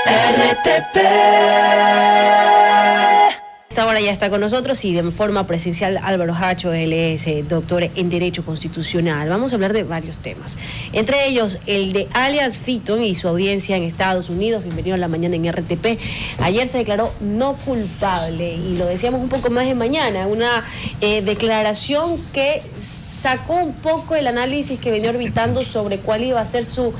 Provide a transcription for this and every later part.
RTP. Esta hora ya está con nosotros y de forma presencial Álvaro Hacho, él es doctor en Derecho Constitucional. Vamos a hablar de varios temas, entre ellos el de alias Fitton y su audiencia en Estados Unidos. Bienvenido a la mañana en RTP. Ayer se declaró no culpable y lo decíamos un poco más de mañana, una declaración que sacó un poco el análisis que venía orbitando sobre cuál iba a ser su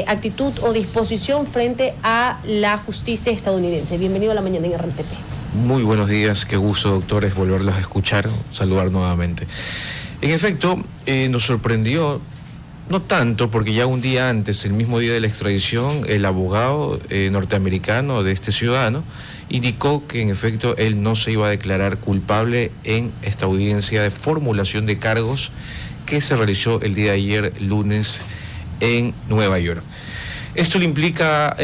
actitud o disposición frente a la justicia estadounidense. Bienvenido a la mañana en RTP. Muy buenos días, qué gusto, doctores, volverlos a escuchar, saludar nuevamente. En efecto, nos sorprendió, no tanto, porque ya un día antes, el mismo día de la extradición, el abogado norteamericano de este ciudadano indicó que en efecto él no se iba a declarar culpable en esta audiencia de formulación de cargos que se realizó el día de ayer, lunes, en Nueva York. Esto le implica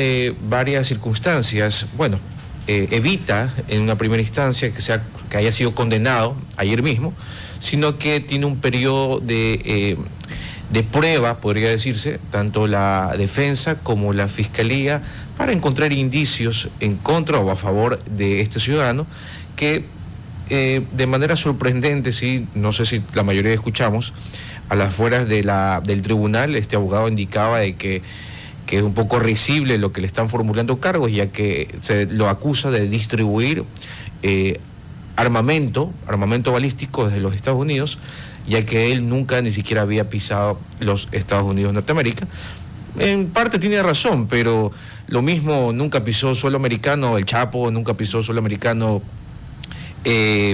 varias circunstancias. Bueno, evita en una primera instancia que haya sido condenado ayer mismo, sino que tiene un periodo de prueba, podría decirse, tanto la defensa como la fiscalía, para encontrar indicios en contra o a favor de este ciudadano que de manera sorprendente, sí, no sé si la mayoría escuchamos, a las afueras del tribunal, este abogado indicaba de que es un poco risible lo que le están formulando cargos, ya que se lo acusa de distribuir armamento balístico desde los Estados Unidos, ya que él nunca ni siquiera había pisado los Estados Unidos de Norteamérica. En parte tiene razón, pero lo mismo nunca pisó suelo americano el Chapo, nunca pisó suelo americano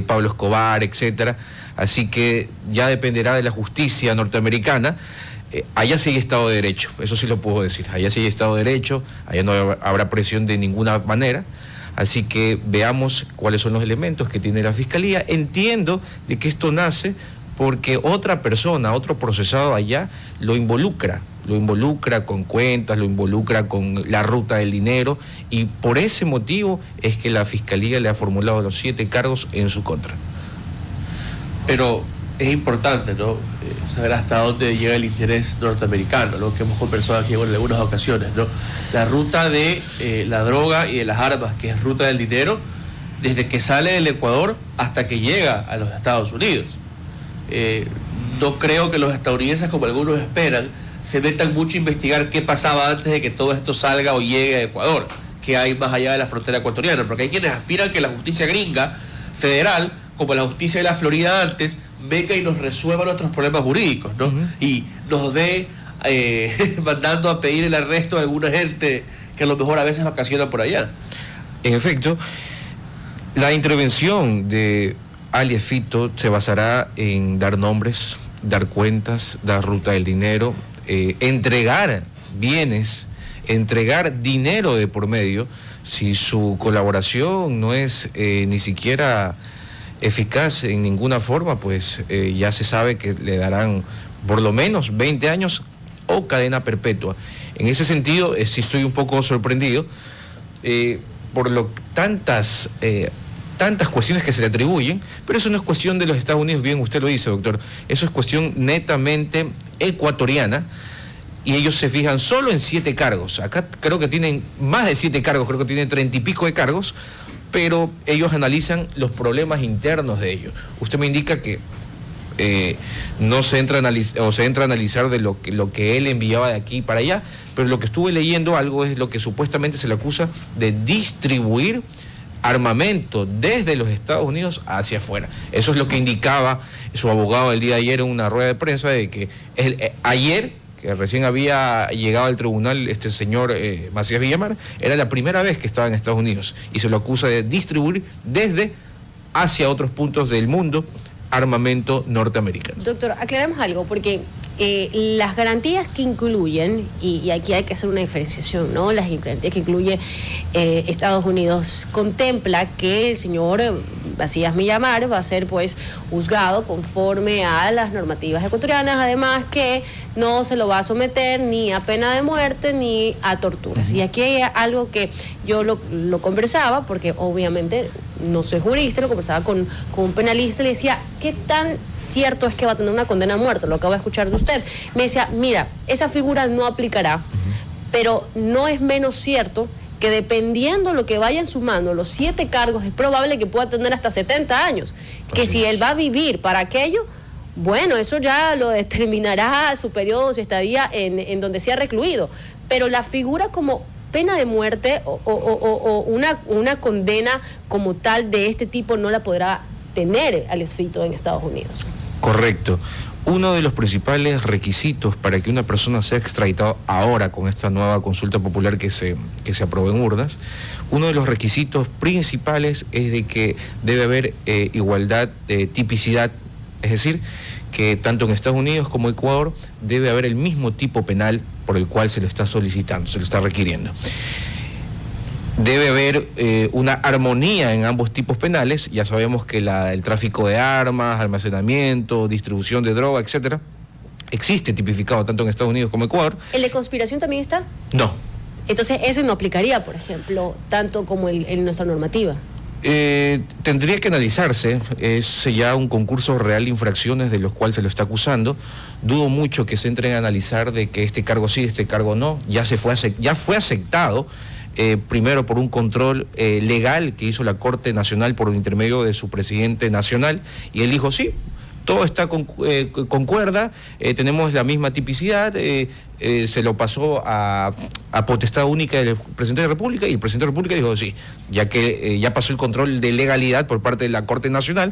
Pablo Escobar, etcétera. Así que ya dependerá de la justicia norteamericana. Allá sí hay Estado de Derecho, eso sí lo puedo decir, allá sí hay Estado de Derecho, allá no habrá presión de ninguna manera, así que veamos cuáles son los elementos que tiene la Fiscalía. Entiendo de que esto nace porque otra persona, otro procesado allá, lo involucra con cuentas, lo involucra con la ruta del dinero, y por ese motivo es que la Fiscalía le ha formulado los 7 cargos en su contra. Pero es importante, ¿no?, saber hasta dónde llega el interés norteamericano, ¿no?, que hemos conversado aquí en algunas ocasiones, ¿no? La ruta de la droga y de las armas, que es ruta del dinero, desde que sale del Ecuador hasta que llega a los Estados Unidos. No creo que los estadounidenses, como algunos esperan, se metan mucho a investigar qué pasaba antes de que todo esto salga o llegue a Ecuador, que hay más allá de la frontera ecuatoriana, porque hay quienes aspiran que la justicia gringa, federal, como la justicia de la Florida antes, venga y nos resuelva nuestros problemas jurídicos, ¿no? Uh-huh. Y nos dé, mandando a pedir el arresto de alguna gente que a lo mejor a veces vacaciona por allá. En efecto, la intervención de alias Fitton se basará en dar nombres, dar cuentas, dar ruta del dinero, entregar bienes, entregar dinero de por medio. Si su colaboración no es ni siquiera eficaz en ninguna forma, pues ya se sabe que le darán por lo menos 20 años o cadena perpetua. En ese sentido, sí estoy un poco sorprendido por tantas cuestiones que se le atribuyen, pero eso no es cuestión de los Estados Unidos, bien usted lo dice, doctor, eso es cuestión netamente ecuatoriana, y ellos se fijan solo en 7 cargos. Acá creo que tienen más de 7 cargos, creo que tienen 30 y pico de cargos, pero ellos analizan los problemas internos de ellos. Usted me indica que no se entra a analizar de lo que él enviaba de aquí para allá, pero lo que estuve leyendo algo es lo que supuestamente se le acusa de distribuir armamento desde los Estados Unidos hacia afuera. Eso es lo que indicaba su abogado el día de ayer en una rueda de prensa, de que ayer, que recién había llegado al tribunal este señor Macías Villamar, era la primera vez que estaba en Estados Unidos y se lo acusa de distribuir desde hacia otros puntos del mundo armamento norteamericano. Doctor, aclaremos algo, porque las garantías que incluyen, y aquí hay que hacer una diferenciación, ¿no? Las garantías que incluye Estados Unidos contempla que el señor Macías Villamar va a ser pues juzgado conforme a las normativas ecuatorianas, además que no se lo va a someter ni a pena de muerte ni a torturas. Y aquí hay algo que yo lo conversaba, porque obviamente no soy jurista, lo conversaba con un penalista y le decía, ¿qué tan cierto es que va a tener una condena a muerte? Lo acabo de escuchar de usted. Me decía, mira, esa figura no aplicará, pero no es menos cierto que dependiendo lo que vayan sumando los 7 cargos, es probable que pueda tener hasta 70 años. Que si él va a vivir para aquello, bueno, eso ya lo determinará su periodo, su estadía en donde sea recluido. Pero la figura como pena de muerte o una condena como tal de este tipo no la podrá tener Alex Fito en Estados Unidos. Correcto. Uno de los principales requisitos para que una persona sea extraditado ahora con esta nueva consulta popular que se aprobó en urnas, uno de los requisitos principales es de que debe haber igualdad, tipicidad, es decir, que tanto en Estados Unidos como Ecuador debe haber el mismo tipo penal por el cual se lo está solicitando, se lo está requiriendo. Debe haber una armonía en ambos tipos penales. Ya sabemos que el tráfico de armas, almacenamiento, distribución de droga, etcétera, existe tipificado tanto en Estados Unidos como Ecuador. ¿El de conspiración también está? No. Entonces ese no aplicaría, por ejemplo, tanto como en nuestra normativa. Tendría que analizarse, es ya un concurso real de infracciones de los cuales se lo está acusando. Dudo mucho que se entren a analizar de que este cargo sí, este cargo no. Ya fue aceptado. Primero por un control legal que hizo la Corte Nacional por intermedio de su presidente nacional, y él dijo sí, todo está concuerda, tenemos la misma tipicidad, se lo pasó a potestad única del presidente de la República, y el presidente de la República dijo sí, ya que ya pasó el control de legalidad por parte de la Corte Nacional.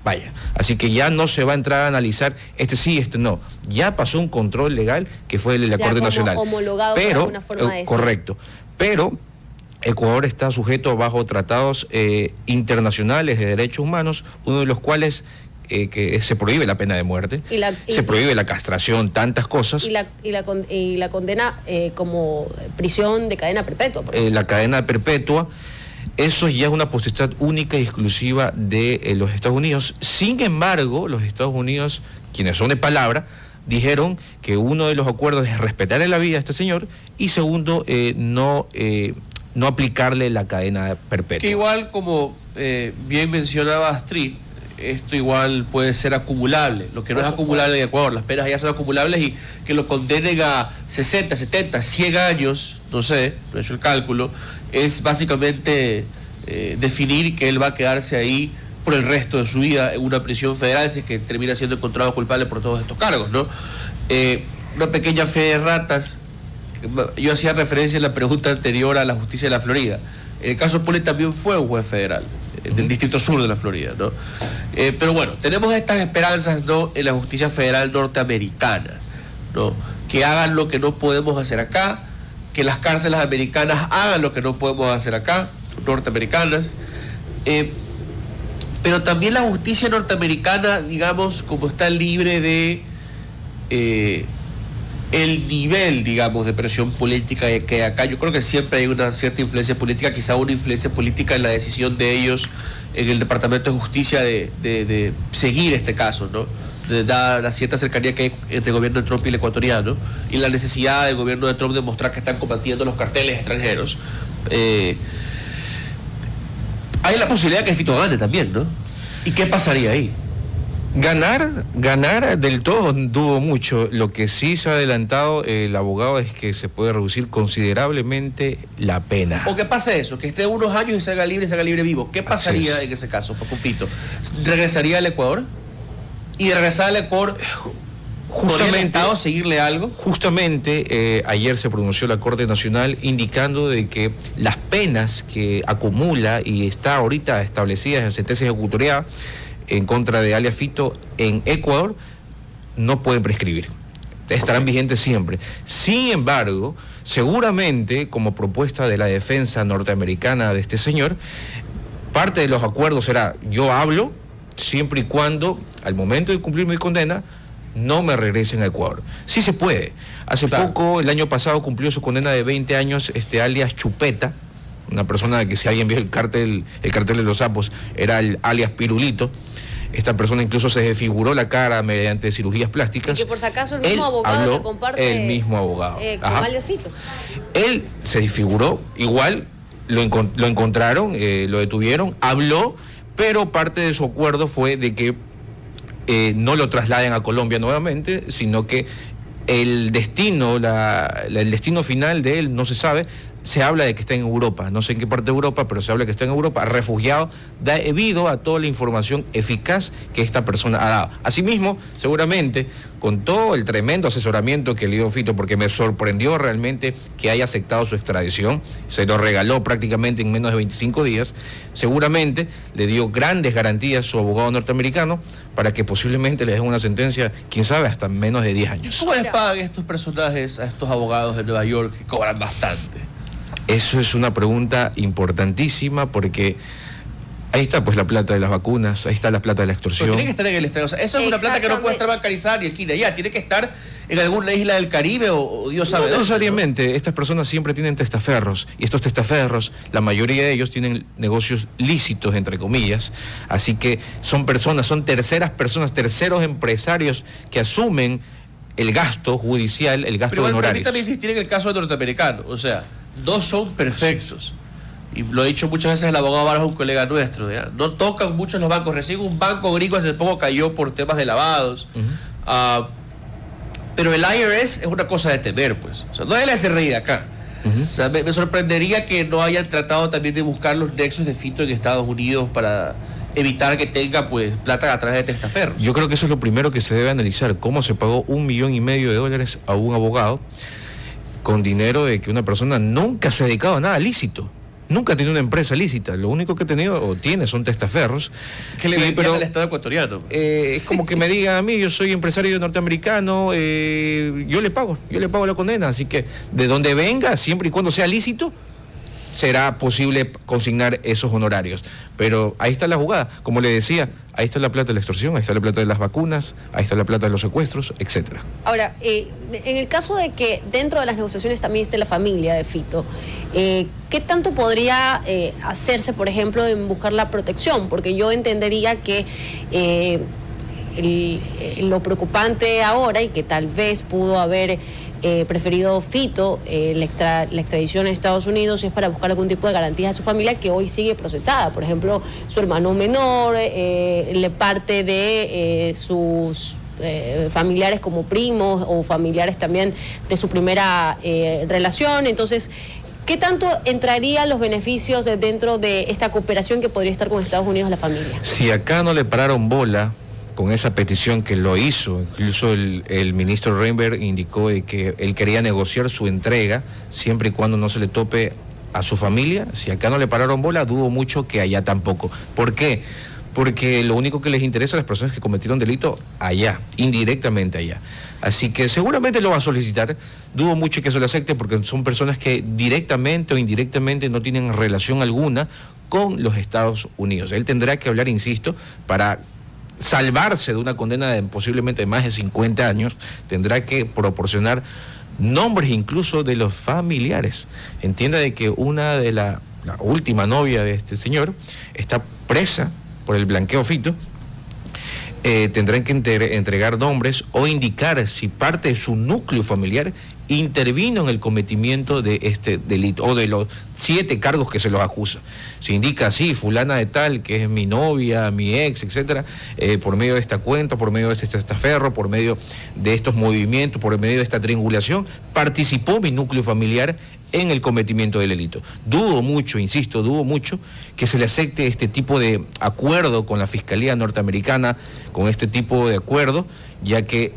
Vaya, así que ya no se va a entrar a analizar este sí, este no. Ya pasó un control legal que fue el de la Corte Nacional. Homologado de alguna forma de decir. Correcto. Pero Ecuador está sujeto bajo tratados internacionales de derechos humanos, uno de los cuales que se prohíbe la pena de muerte, se prohíbe la castración, tantas cosas. Y la condena como prisión de cadena perpetua. La cadena perpetua, eso ya es una potestad única y exclusiva de los Estados Unidos. Sin embargo, los Estados Unidos, quienes son de palabra, dijeron que uno de los acuerdos es respetarle la vida a este señor y segundo, no aplicarle la cadena perpetua. Que igual, como bien mencionaba Astrid, esto igual puede ser acumulable. Lo que no es acumulable en Ecuador, las penas ya son acumulables, y que lo condenen a 60, 70, 100 años, no sé, no he hecho el cálculo, es básicamente definir que él va a quedarse ahí por el resto de su vida en una prisión federal, si es que termina siendo encontrado culpable por todos estos cargos, ¿no? Una pequeña fe de ratas. Yo hacía referencia en la pregunta anterior a la justicia de la Florida. El caso Poli también fue un juez federal del Distrito Sur de la Florida, ¿no? Pero bueno, tenemos estas esperanzas, ¿no?, en la justicia federal norteamericana, ¿no?, que hagan lo que no podemos hacer acá, que las cárceles americanas hagan lo que no podemos hacer acá, norteamericanas. Pero también la justicia norteamericana, digamos, como está libre de el nivel, digamos, de presión política que acá, yo creo que siempre hay una cierta influencia política, quizá una influencia política en la decisión de ellos en el Departamento de Justicia de seguir este caso, ¿no? Dada la cierta cercanía que hay entre el gobierno de Trump y el ecuatoriano, y la necesidad del gobierno de Trump de mostrar que están combatiendo los carteles extranjeros. Hay la posibilidad que Fito gane también, ¿no? ¿Y qué pasaría ahí? Ganar del todo dudo mucho. Lo que sí se ha adelantado el abogado es que se puede reducir considerablemente la pena. ¿O qué pasa eso? Que esté unos años y salga libre vivo. ¿Qué pasaría en ese caso, con Fito? ¿Regresaría al Ecuador? Y de regresar al Ecuador, justamente seguirle algo. Justamente ayer se pronunció la Corte Nacional indicando de que las penas que acumula y está ahorita establecidas en sentencia ejecutoriada en contra de alias Fito en Ecuador no pueden prescribir, estarán vigentes siempre. Sin embargo, seguramente como propuesta de la defensa norteamericana de este señor, parte de los acuerdos será: yo hablo siempre y cuando al momento de cumplir mi condena no me regresen a Ecuador. Sí se puede. Hace poco, el año pasado, cumplió su condena de 20 años alias Chupeta, una persona que, si alguien vio el cartel de los sapos, era el alias Pirulito. Esta persona incluso se desfiguró la cara mediante cirugías plásticas. Y que por si acaso el mismo abogado que comparte el mismo abogado con alias Fito. Él se desfiguró, igual lo encontraron, lo detuvieron, habló, pero parte de su acuerdo fue de que no lo trasladen a Colombia nuevamente, sino que el destino, el destino final de él no se sabe. Se habla de que está en Europa, no sé en qué parte de Europa, pero se habla que está en Europa, refugiado, debido a toda la información eficaz que esta persona ha dado. Asimismo, seguramente, con todo el tremendo asesoramiento que le dio Fito, porque me sorprendió realmente que haya aceptado su extradición, se lo regaló prácticamente en menos de 25 días, seguramente le dio grandes garantías a su abogado norteamericano para que posiblemente le den una sentencia, quién sabe, hasta menos de 10 años. ¿Cómo les pagan estos personajes a estos abogados de Nueva York que cobran bastante? Eso es una pregunta importantísima porque ahí está pues la plata de las vacunas, ahí está la plata de la extorsión. Pero tiene que estar en el exterior. O sea, eso es una plata que no puede estar bancarizada ni aquí ni allá. Tiene que estar en alguna isla del Caribe o Dios sabe. No necesariamente. Estas personas siempre tienen testaferros y estos testaferros, la mayoría de ellos tienen negocios lícitos, entre comillas. Así que son personas, son terceras personas, terceros empresarios que asumen el gasto judicial, el gasto de honorarios. Pero permítame insistir en el caso del norteamericano. O sea, dos son perfectos. Y lo he dicho muchas veces el abogado Vargas, un colega nuestro. ¿Ya? No tocan mucho los bancos. Recién un banco gringo hace poco cayó por temas de lavados. Pero el IRS es una cosa de temer, pues. O sea, no es la SRI de acá. O sea, me sorprendería que no hayan tratado también de buscar los nexos de Fito en Estados Unidos para evitar que tenga pues plata a través de testaferros. Yo creo que eso es lo primero que se debe analizar. ¿Cómo se pagó $1,5 millones a un abogado con dinero de que una persona nunca se ha dedicado a nada lícito? Nunca ha tenido una empresa lícita. Lo único que ha tenido o tiene son testaferros. ¿Qué le vendían al Estado ecuatoriano? Es como que me diga a mí, yo soy empresario norteamericano, yo le pago la condena. Así que de donde venga, siempre y cuando sea lícito, será posible consignar esos honorarios. Pero ahí está la jugada. Como le decía, ahí está la plata de la extorsión, ahí está la plata de las vacunas, ahí está la plata de los secuestros, etcétera. Ahora, en el caso de que dentro de las negociaciones también esté la familia de Fito, ¿qué tanto podría hacerse, por ejemplo, en buscar la protección? Porque yo entendería que lo preocupante ahora, y que tal vez pudo haber preferido Fito la extradición a Estados Unidos, es para buscar algún tipo de garantías a su familia que hoy sigue procesada. Por ejemplo, su hermano menor, parte de sus familiares como primos o familiares también de su primera relación. Entonces, ¿qué tanto entrarían los beneficios dentro de esta cooperación que podría estar con Estados Unidos la familia? Si acá no le pararon bola con esa petición que lo hizo, incluso el ministro Reinberg indicó de que él quería negociar su entrega siempre y cuando no se le tope a su familia. Si acá no le pararon bola, dudo mucho que allá tampoco. ¿Por qué? Porque lo único que les interesa a las personas que cometieron delito allá, indirectamente allá. Así que seguramente lo va a solicitar. Dudo mucho que se lo acepte porque son personas que directamente o indirectamente no tienen relación alguna con los Estados Unidos. Él tendrá que hablar, insisto, para salvarse de una condena de posiblemente más de 50 años, tendrá que proporcionar nombres incluso de los familiares. Entienda de que una de la última novia de este señor está presa por el blanqueo Fito. Tendrán que entregar nombres o indicar si parte de su núcleo familiar intervino en el cometimiento de este delito o de los 7 cargos que se los acusa. Se indica así, fulana de tal, que es mi novia, mi ex, etcétera, por medio de esta cuenta, por medio de este testaferro, por medio de estos movimientos, por medio de esta triangulación, participó mi núcleo familiar en el cometimiento del delito. Dudo mucho, insisto, dudo mucho que se le acepte este tipo de acuerdo con la Fiscalía norteamericana, con este tipo de acuerdo, ya que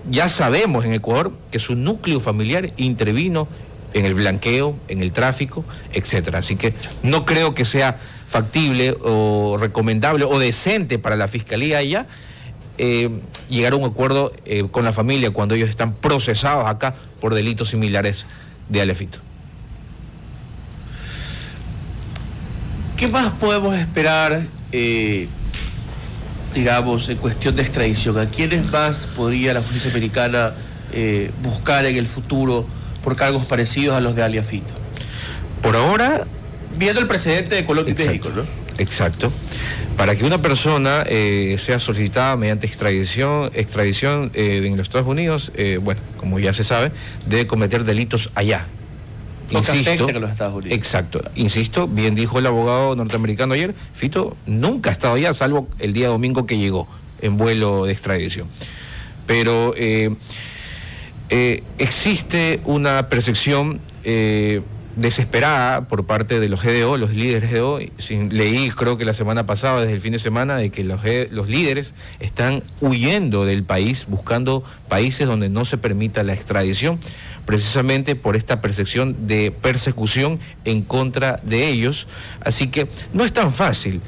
ya sabemos en Ecuador que su núcleo familiar intervino en el blanqueo, en el tráfico, etcétera. Así que no creo que sea factible o recomendable o decente para la Fiscalía allá llegar a un acuerdo con la familia cuando ellos están procesados acá por delitos similares de alias Fito. ¿Qué más podemos esperar, digamos, en cuestión de extradición? ¿A quiénes más podría la justicia americana buscar en el futuro por cargos parecidos a los de alias Fito? Por ahora, viendo el precedente de Colombia y México, ¿no? Exacto. Para que una persona sea solicitada mediante extradición en los Estados Unidos, bueno, como ya se sabe, debe cometer delitos allá. Insisto, en los Estados Unidos. Exacto. Insisto, bien dijo el abogado norteamericano ayer, Fito nunca ha estado allá, salvo el día domingo que llegó en vuelo de extradición. Pero Existe una percepción desesperada por parte de los GDO, los líderes GDO. Leí, creo que la semana pasada, desde el fin de semana, de que los líderes están huyendo del país, buscando países donde no se permita la extradición, precisamente por esta percepción de persecución en contra de ellos. Así que no es tan fácil,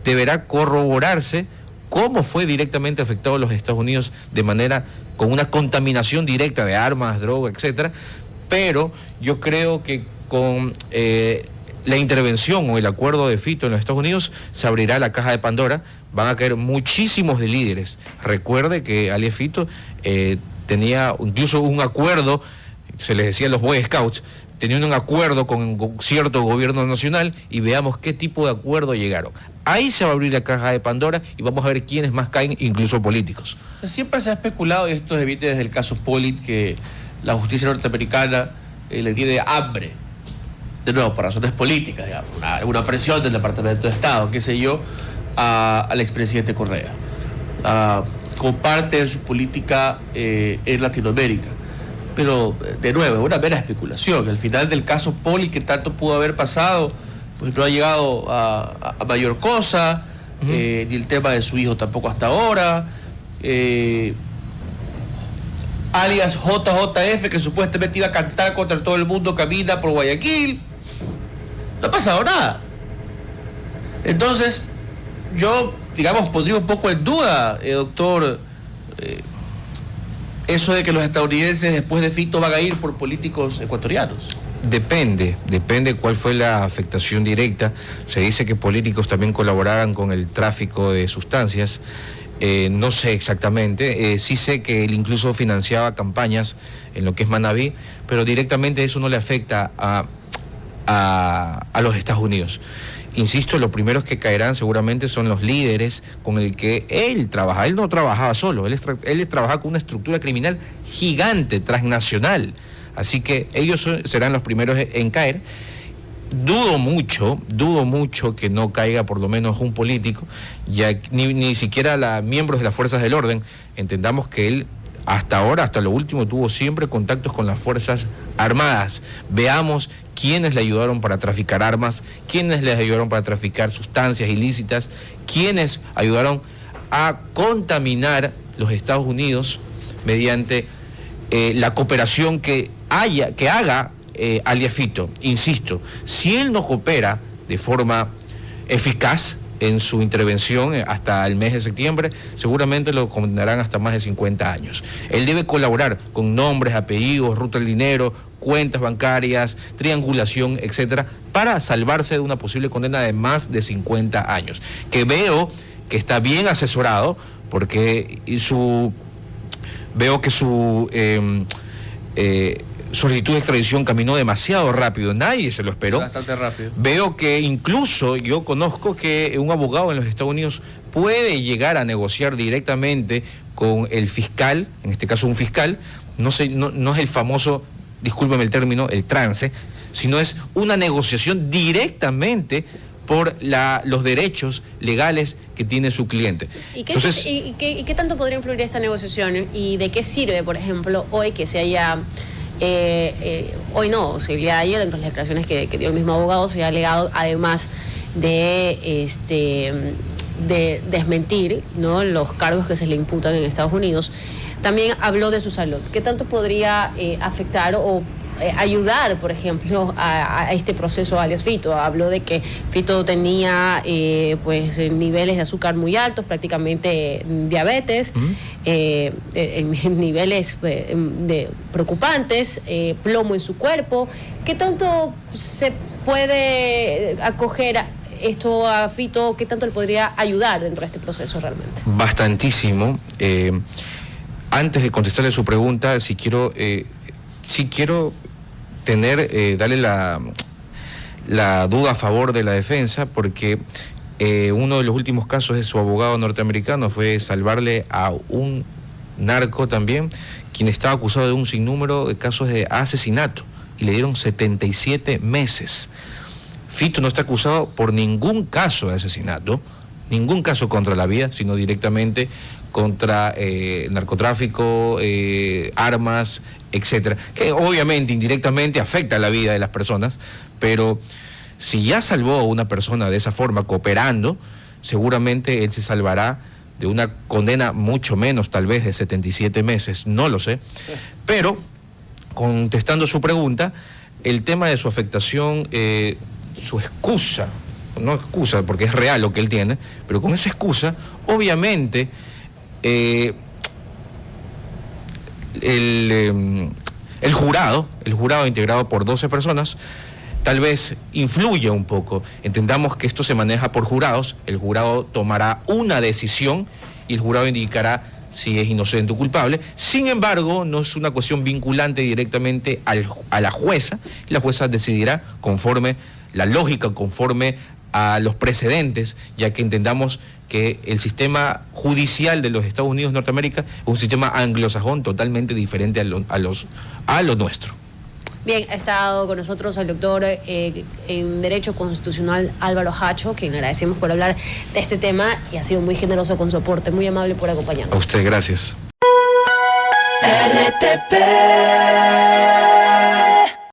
deberá corroborarse cómo fue directamente afectado los Estados Unidos con una contaminación directa de armas, droga, etcétera. Pero yo creo que con la intervención o el acuerdo de Fito en los Estados Unidos se abrirá la caja de Pandora, van a caer muchísimos de líderes. Recuerde que alias Fito tenía incluso un acuerdo, se les decía a los Boy Scouts, tenían un acuerdo con cierto gobierno nacional, y veamos qué tipo de acuerdo llegaron. Ahí se va a abrir la caja de Pandora y vamos a ver quiénes más caen, incluso políticos. Siempre se ha especulado, y esto es evidente desde el caso Pollitt, que la justicia norteamericana le tiene hambre, de nuevo, por razones políticas, digamos, alguna presión del Departamento de Estado, qué sé yo, al expresidente Correa, como parte de su política en Latinoamérica. Pero, de nuevo, es una mera especulación. Al final del caso Pollitt, que tanto pudo haber pasado, pues no ha llegado a mayor cosa, ni el tema de su hijo tampoco hasta ahora. Alias JJF, que supuestamente iba a cantar contra todo el mundo, camina por Guayaquil. No ha pasado nada. Entonces, yo, digamos, pondría un poco en duda, doctor, eso de que los estadounidenses después de Fito van a ir por políticos ecuatorianos. Depende cuál fue la afectación directa. Se dice que políticos también colaboraban con el tráfico de sustancias. No sé exactamente, sí sé que él incluso financiaba campañas en lo que es Manabí, pero directamente eso no le afecta a los Estados Unidos. Insisto, los primeros que caerán seguramente son los líderes con el que él trabaja. Él no trabajaba solo, él trabajaba con una estructura criminal gigante, transnacional. Así que ellos serán los primeros en caer. Dudo mucho que no caiga por lo menos un político, ya ni siquiera miembros de las fuerzas del orden. Entendamos que él hasta ahora, hasta lo último, tuvo siempre contactos con las Fuerzas Armadas. Veamos quiénes le ayudaron para traficar armas, quiénes les ayudaron para traficar sustancias ilícitas, quiénes ayudaron a contaminar los Estados Unidos mediante la cooperación que haga alias Fito. Insisto, si él no coopera de forma eficaz en su intervención hasta el mes de septiembre, seguramente lo condenarán hasta más de 50 años. Él debe colaborar con nombres, apellidos, ruta del dinero, cuentas bancarias, triangulación, etcétera, para salvarse de una posible condena de más de 50 años. Que veo que está bien asesorado, porque veo que su solicitud de extradición caminó demasiado rápido, nadie se lo esperó. Bastante rápido. Veo que incluso yo conozco que un abogado en los Estados Unidos puede llegar a negociar directamente con el fiscal, en este caso un fiscal, no es el famoso, discúlpeme el término, el trance, sino es una negociación directamente por los derechos legales que tiene su cliente. ¿Y qué tanto podría influir esta negociación? ¿Y de qué sirve, por ejemplo, hoy que se haya... hoy no, o sea, el día de ayer, dentro de las declaraciones que dio el mismo abogado, se ha alegado, además de desmentir, ¿no?, los cargos que se le imputan en Estados Unidos, también habló de su salud? ¿Qué tanto podría afectar o ayudar, por ejemplo, a este proceso alias Fito? Habló de que Fito tenía niveles de azúcar muy altos, prácticamente diabetes, en niveles preocupantes, plomo en su cuerpo. ¿Qué tanto se puede acoger esto a Fito? ¿Qué tanto le podría ayudar dentro de este proceso realmente? Bastantísimo. Antes de contestarle su pregunta, si quiero darle la duda a favor de la defensa, porque uno de los últimos casos de su abogado norteamericano fue salvarle a un narco también, quien estaba acusado de un sinnúmero de casos de asesinato, y le dieron 77 meses. Fito no está acusado por ningún caso de asesinato, ningún caso contra la vida, sino directamente contra narcotráfico, armas, etcétera, que obviamente indirectamente afecta la vida de las personas, pero si ya salvó a una persona de esa forma, cooperando, seguramente él se salvará de una condena mucho menos, tal vez de 77 meses, no lo sé, pero contestando su pregunta, el tema de su afectación, su excusa, no excusa porque es real lo que él tiene, pero con esa excusa, obviamente, el jurado integrado por 12 personas, tal vez influye un poco. Entendamos que esto se maneja por jurados, el jurado tomará una decisión y el jurado indicará si es inocente o culpable. Sin embargo, no es una cuestión vinculante directamente a la jueza, y la jueza decidirá conforme la lógica, conforme a los precedentes, ya que entendamos que el sistema judicial de los Estados Unidos de Norteamérica es un sistema anglosajón totalmente diferente a lo nuestro. Bien, ha estado con nosotros el doctor en Derecho Constitucional Álvaro Hacho, quien le agradecemos por hablar de este tema y ha sido muy generoso con su aporte, muy amable por acompañarnos. A usted, gracias. RTP